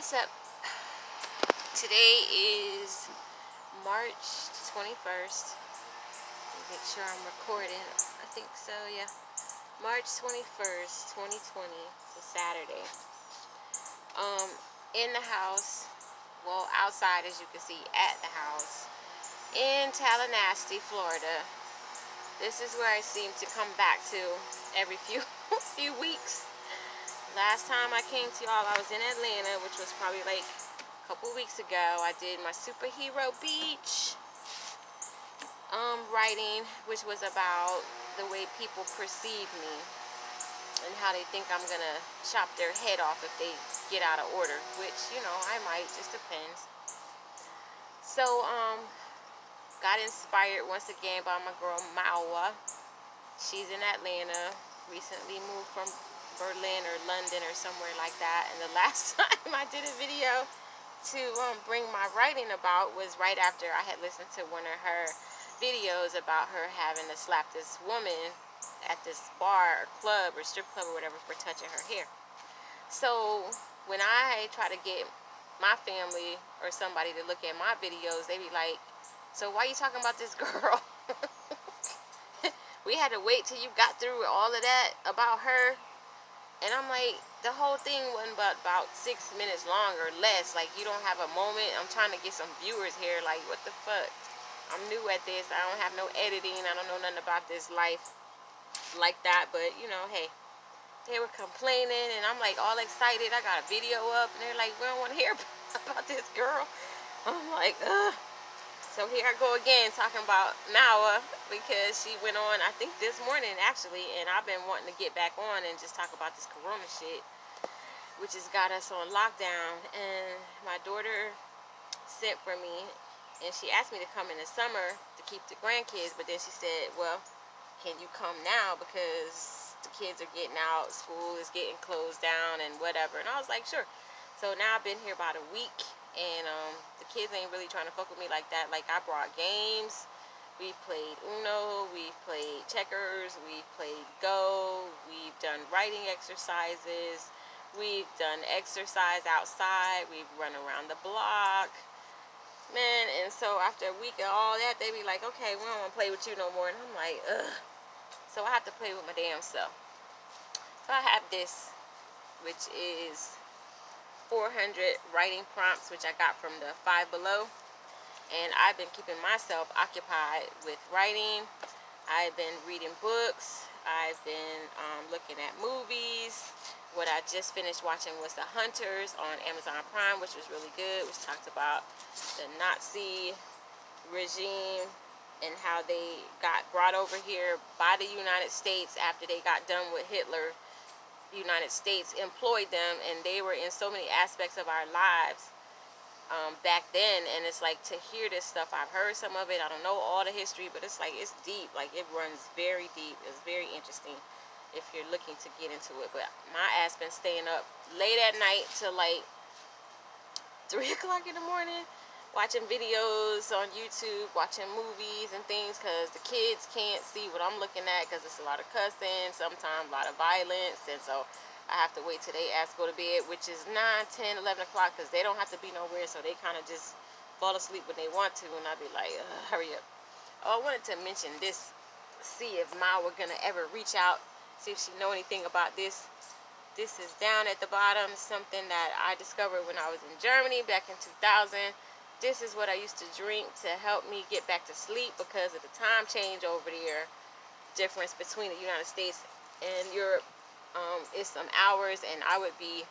What's up? Today is March 21st. Make sure I'm recording. I think so, yeah. March 21st, 2020. It's a Saturday. In the house, well, outside as you can see, at the house, in Tallanassty, Florida. This is where I seem to come back to every few weeks. Last time I came to y'all, I was in Atlanta, which was probably like a couple weeks ago. I did my superhero beach writing, which was about the way people perceive me and how they think I'm gonna chop their head off if they get out of order, which, you know, I might, just depends. So got inspired once again by my girl mayowa. She's in Atlanta, recently moved from Berlin or London or somewhere like that, and the last time I did a video to bring my writing about was right after I had listened to one of her videos about her having to slap this woman at this bar or club or strip club or whatever for touching her hair. So when I try to get my family or somebody to look at my videos, they be like, so why are you talking about this girl? We had to wait till you got through all of that about her. And I'm like, the whole thing wasn't about 6 minutes long or less. Like, you don't have a moment. I'm trying to get some viewers here. Like, what the fuck? I'm new at this. I don't have no editing. I don't know nothing about this life like that. But, you know, hey, they were complaining. And I'm like all excited. I got a video up. And they're like, we don't want to hear about this girl. I'm like, ugh. So here I go again talking about mayowa, because she went on, I think this morning actually, and I've been wanting to get back on and just talk about this corona shit, which has got us on lockdown. And my daughter sent for me, and she asked me to come in the summer to keep the grandkids, but then she said, well, can you come now because the kids are getting out, school is getting closed down and whatever. And I was like, sure. So now I've been here about a week, and the kids ain't really trying to fuck with me like that. Like, I brought games. We've played Uno. We've played checkers. We've played Go. We've done writing exercises. We've done exercise outside. We've run around the block. Man, and so after a week of all that, they be like, okay, we don't want to play with you no more. And I'm like, ugh. So I have to play with my damn self. So I have this, which is 400 writing prompts, which I got from the Five Below. And I've been keeping myself occupied with writing. I've been reading books. I've been looking at movies. What I just finished watching was The Hunters on Amazon Prime, which was really good, which talked about the Nazi regime and how they got brought over here by the United States after they got done with Hitler. United States employed them, and they were in so many aspects of our lives back then. And it's like, to hear this stuff, I've heard some of it, I don't know all the history, but it's like, it's deep. Like, it runs very deep. It's very interesting if you're looking to get into it. But my ass been staying up late at night till like 3 o'clock in the morning watching videos on YouTube, watching movies and things, because the kids can't see what I'm looking at because it's a lot of cussing, sometimes a lot of violence. And so I have to wait till they ass go to bed, which is 9, 10, 11 o'clock, because they don't have to be nowhere, so they kind of just fall asleep when they want to, and I'll be like, hurry up. Oh, I wanted to mention this, see if mayowa gonna ever reach out, see if she know anything about this. This is down at the bottom, something that I discovered when I was in Germany back in 2000. This is what I used to drink to help me get back to sleep because of the time change over there, difference between the United States and Europe. It's some hours, and I would be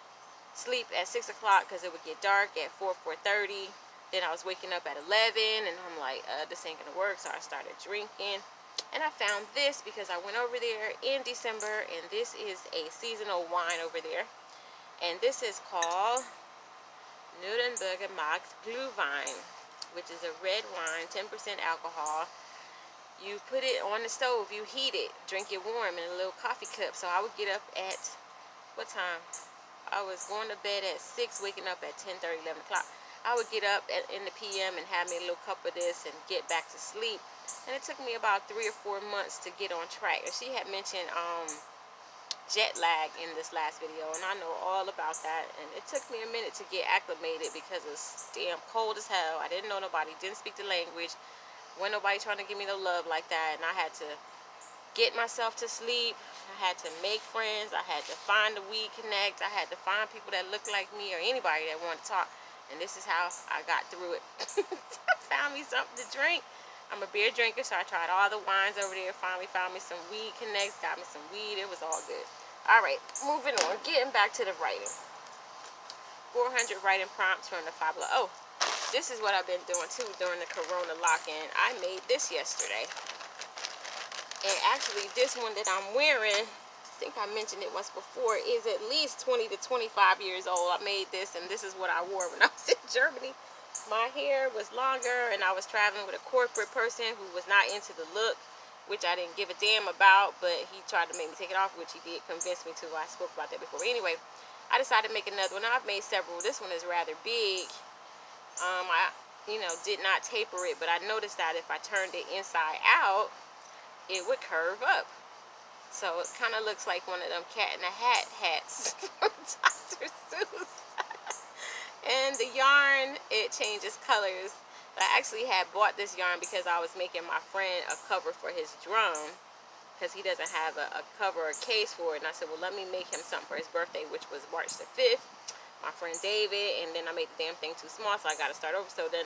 asleep at 6 o'clock because it would get dark at 4:30. Then I was waking up at 11, and I'm like, this ain't gonna work. So I started drinking, and I found this because I went over there in December, and this is a seasonal wine over there, and this is called Nürnberger Markt Glühwein, which is a red wine, 10% alcohol. You put it on the stove, you heat it, drink it warm in a little coffee cup. So I would get up at, what time? I was going to bed at 6, waking up at 10:30, 11 o'clock. I would get up in the PM and have me a little cup of this and get back to sleep. And it took me about 3 or 4 months to get on track. And she had mentioned jet lag in this last video, and I know all about that. And it took me a minute to get acclimated because it's damn cold as hell. I didn't know nobody, didn't speak the language, wasn't nobody trying to give me no love like that, and I had to get myself to sleep. I had to make friends. I had to find the weed connect. I had to find people that looked like me or anybody that wanted to talk. And this is how I got through it. I found me something to drink. I'm a beer drinker, so I tried all the wines over there. Finally found me some weed connects. Got me some weed. It was all good. All right, moving on. Getting back to the writing. 400 writing prompts from the Fabula. Oh, this is what I've been doing too during the Corona lock-in. I made this yesterday. And actually, this one that I'm wearing, I think I mentioned it once before, is at least 20 to 25 years old. I made this, and this is what I wore when I was in Germany. My hair was longer, and I was traveling with a corporate person who was not into the look, which I didn't give a damn about, but he tried to make me take it off, which he did convince me to. I spoke about that before. But anyway, I decided to make another one. Now, I've made several. This one is rather big. I, did not taper it, but I noticed that if I turned it inside out, it would curve up. So it kind of looks like one of them Cat in the Hat hats from Dr. Seuss. And the yarn, it changes colors. I actually had bought this yarn because I was making my friend a cover for his drum, because he doesn't have a cover or case for it. And I said, well, let me make him something for his birthday, which was March the 5th. My friend David, and then I made the damn thing too small, so I got to start over. So then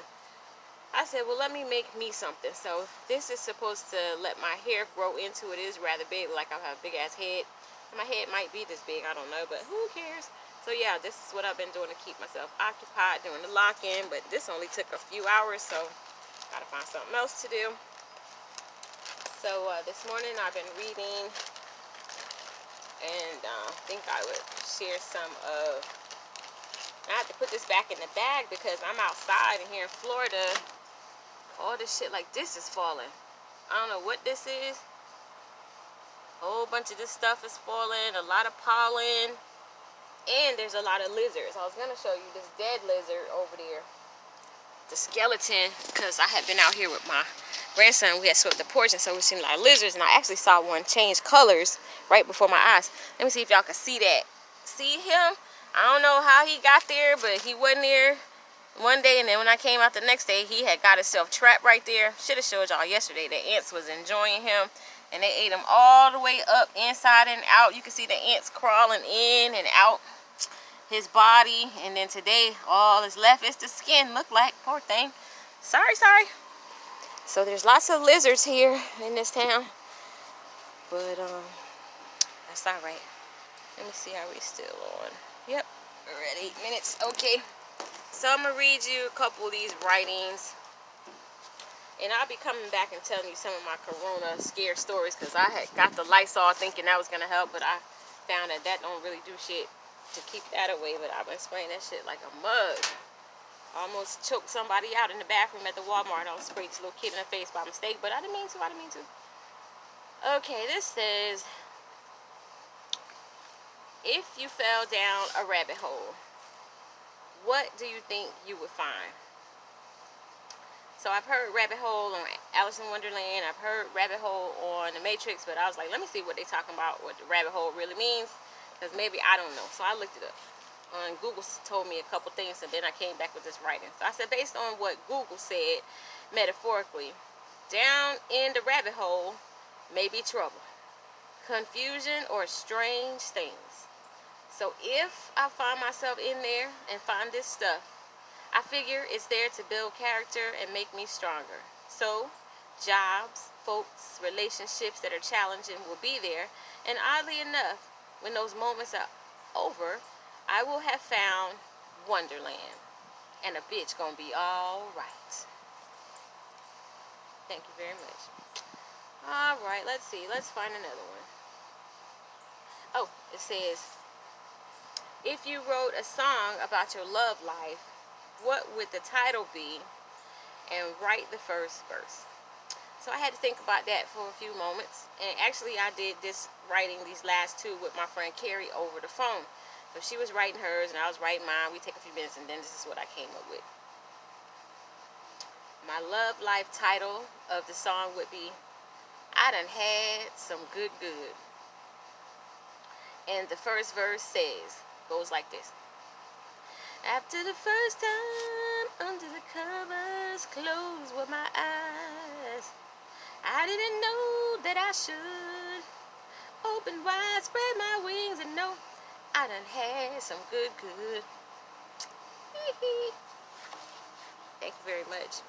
I said, well, let me make me something. So this is supposed to let my hair grow into it. It is rather big, like I have a big ass head. My head might be this big, I don't know, but who cares? So yeah, this is what I've been doing to keep myself occupied during the lock-in, but this only took a few hours, so gotta find something else to do. So this morning I've been reading, and I think I would share some of, I have to put this back in the bag because I'm outside, and here in Florida, all this shit like this is falling. I don't know what this is. A whole bunch of this stuff is falling. A lot of pollen. And there's a lot of lizards. I was going to show you this dead lizard over there. The skeleton. Because I had been out here with my grandson. We had swept the porch, and so we seen a lot of lizards. And I actually saw one change colors right before my eyes. Let me see if y'all can see that. See him? I don't know how he got there, but he wasn't there one day, and then when I came out the next day, he had got himself trapped right there. Should have showed y'all yesterday. The ants was enjoying him, and they ate him all the way up, inside and out. You can see the ants crawling in and out his body. And then today, all that's left is the skin. Look like, poor thing. Sorry. So there's lots of lizards here in this town, but that's all right. Let me see how we still on. Yep, we're at 8 minutes. Okay. So I'm going to read you a couple of these writings, and I'll be coming back and telling you some of my Corona scare stories, because I had got the Lysol thinking that was going to help, but I found that don't really do shit to keep that away. But I've been spraying that shit like a mug. Almost choked somebody out in the bathroom at the Walmart. I was spraying this little kid in the face by mistake, but I didn't mean to. Okay, this says, if you fell down a rabbit hole, what do you think you would find? So I've heard rabbit hole on Alice in Wonderland. I've heard rabbit hole on The Matrix, but I was like, let me see what they're talking about, what the rabbit hole really means, because maybe I don't know. So I looked it up. Google told me a couple things, and then I came back with this writing. So I said, based on what Google said, metaphorically, down in the rabbit hole may be trouble, confusion, or strange things. So if I find myself in there and find this stuff, I figure it's there to build character and make me stronger. So jobs, folks, relationships that are challenging will be there. And oddly enough, when those moments are over, I will have found Wonderland. And a bitch gonna be all right. Thank you very much. All right, let's see. Let's find another one. Oh, it says, if you wrote a song about your love life, what would the title be? And write the first verse. So I had to think about that for a few moments. And actually, I did this writing, these last two, with my friend Carrie over the phone. So she was writing hers, and I was writing mine. We take a few minutes, and then this is what I came up with. My love life title of the song would be, I done had some good. And the first verse goes like this. After the first time, under the covers, closed with my eyes, I didn't know that I should open wide, spread my wings, and know I done had some good. Thank you very much.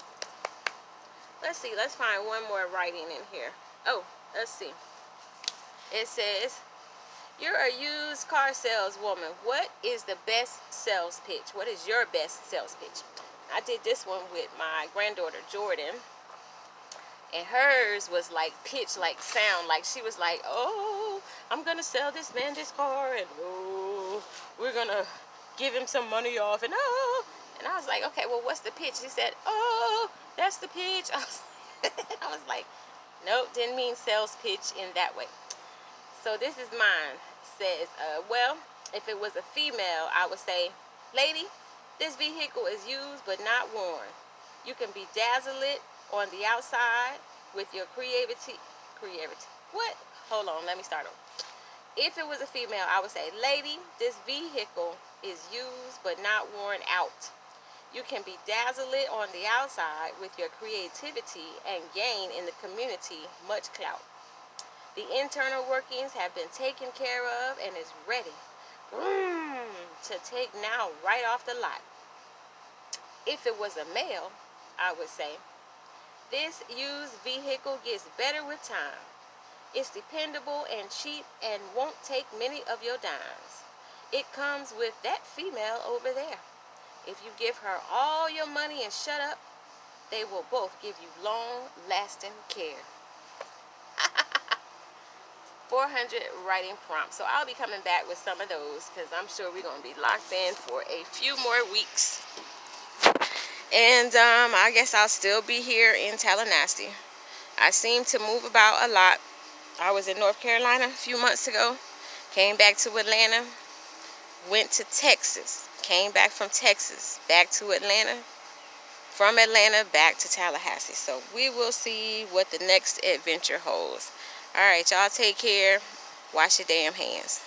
Let's see, let's find one more writing in here. Oh, let's see. It says, you're a used car saleswoman. What is the best sales pitch? What is your best sales pitch? I did this one with my granddaughter, Jordan. And hers was like pitch, like sound. Like she was like, oh, I'm going to sell this man this car. And oh, we're going to give him some money off. And oh. And I was like, okay, well, what's the pitch? She said, oh, that's the pitch. I was like, nope, didn't mean sales pitch in that way. So this is mine. Says, well, if it was a female, I would say, lady, this vehicle is used but not worn. You can bedazzle it on the outside with your creativity. What? Hold on, let me start over. If it was a female, I would say, lady, this vehicle is used but not worn out. You can bedazzle it on the outside with your creativity and gain in the community much clout. The internal workings have been taken care of and is ready to take now right off the lot. If it was a male, I would say, this used vehicle gets better with time. It's dependable and cheap and won't take many of your dimes. It comes with that female over there. If you give her all your money and shut up, they will both give you long-lasting care. 400 writing prompts. So I'll be coming back with some of those because I'm sure we're going to be locked in for a few more weeks. And I guess I'll still be here in Tallanassty. I seem to move about a lot. I was in North Carolina a few months ago. Came back to Atlanta. Went to Texas. Came back from Texas. Back to Atlanta. From Atlanta back to Tallahassee. So we will see what the next adventure holds. All right, y'all take care. Wash your damn hands.